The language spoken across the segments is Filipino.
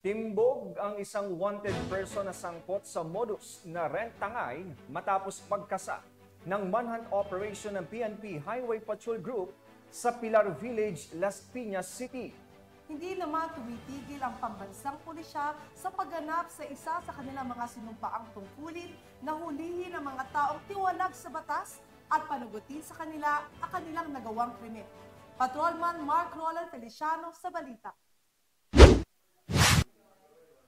Timbog ang isang wanted person na sangkot sa modus na rent-tangay matapos pagkasa ng manhunt operation ng PNP Highway Patrol Group sa Pilar Village, Las Piñas City. Hindi naman tumitigil ang pambansang pulisya sa pagganap sa isa sa kanilang mga sinumpaang tungkulin na hulihin ang mga taong tiwalag sa batas at panagutin sa kanila ang kanilang nagawang krimen. Patrolman Mark Roland Feliciano sa balita.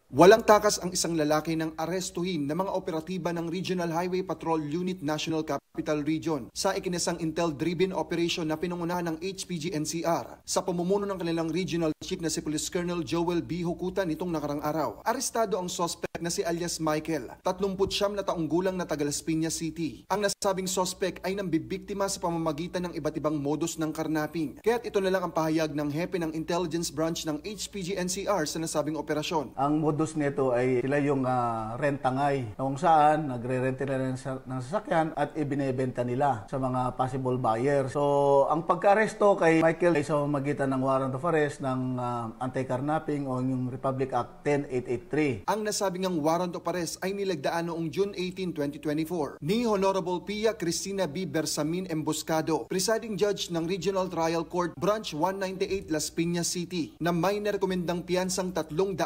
Walang takas ang isang lalaki ng arestuhin ng mga operatiba ng Regional Highway Patrol Unit National Capital Region sa ikinasang intel-driven operation na pinangunahan ng HPG-NCR sa pamumuno ng kanilang Regional Chief na si Police Colonel Joel B. Hukutan nitong nakarang araw. Arestado ang suspect na si alias Michael, 39 na taong gulang na taga Las Piñas City. Ang nasabing suspect ay nambibiktima sa pamamagitan ng iba't ibang modus ng karnaping. Kaya't ito na lang ang pahayag ng hepe ng Intelligence Branch ng HPG-NCR sa nasabing operasyon. Ang modus nito ay sila yung rent-tangay, kung saan nagre-rent nila ng sasakyan at ibinebenta nila sa mga possible buyers. So, ang pagka-aresto kay Michael ay sa pamamagitan ng warrant of arrest ng anti-carnapping o yung Republic Act 10883. Ang nasabing ang warrant of arrest ay nilagdaan noong June 18, 2024 ni Honorable Pia Cristina B. Bersamin Emboscado, presiding judge ng Regional Trial Court Branch 198 Las Piñas City, na may narekomendang piyansang 300,000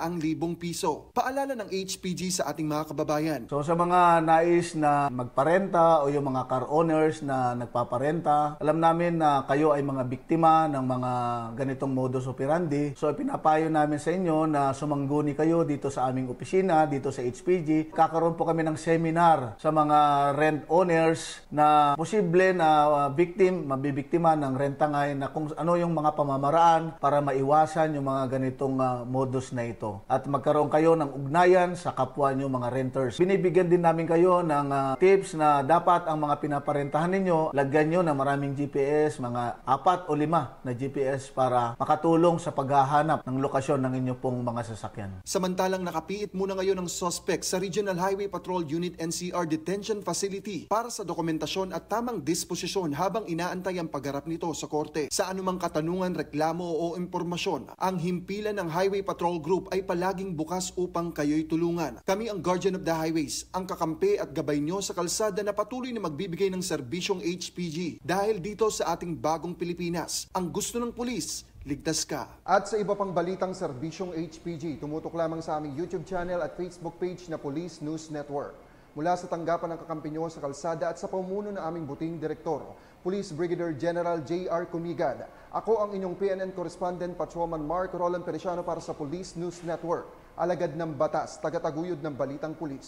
piso. Paalala ng HPG sa ating mga kababayan. So sa mga nais na magparenta o yung mga car owners na nagpaparenta, alam namin na kayo ay mga biktima ng mga ganitong modus operandi. So pinapayo namin sa inyo na sumangguni kayo dito sa aming opisina, dito sa HPG. Kakaroon po kami ng seminar sa mga rent owners na posible na mabibiktima ng rentangay, na kung ano yung mga pamamaraan para maiwasan yung mga ganitong modus na ito. At magkaroon kayo ng ugnayan sa kapwa nyo mga renters. Binibigyan din namin kayo ng tips na dapat ang mga pinaparentahan ninyo, lagyan nyo ng maraming GPS, mga 4 o 5 na GPS para makatulong sa paghahanap ng lokasyon ng inyo pong mga sasakyan. Samantalang nakapiit muna ngayon ng suspect sa Regional Highway Patrol Unit NCR Detention Facility para sa dokumentasyon at tamang disposisyon habang inaantay ang pagharap nito sa korte. Sa anumang katanungan, reklamo o impormasyon, ang himpilan ng Highway Patrol Group ay palaging bukas upang kayo'y tulungan. Kami ang Guardian of the Highways, ang kakampi at gabay nyo sa kalsada na patuloy na magbibigay ng serbisyong HPG. Dahil dito sa ating bagong Pilipinas, ang gusto ng pulis, ligtas ka. At sa iba pang balitang serbisyong HPG, tumutok lamang sa aming YouTube channel at Facebook page na Police News Network. Mula sa tanggapan ng kakampi nyo sa kalsada at sa pamuno ng aming buting direktor, Police Brigadier General J.R. Comigad. Ako ang inyong PNN correspondent, Patrolman Mark Roland Feliciano para sa Police News Network. Alagad ng batas, tagataguyod ng balitang pulis.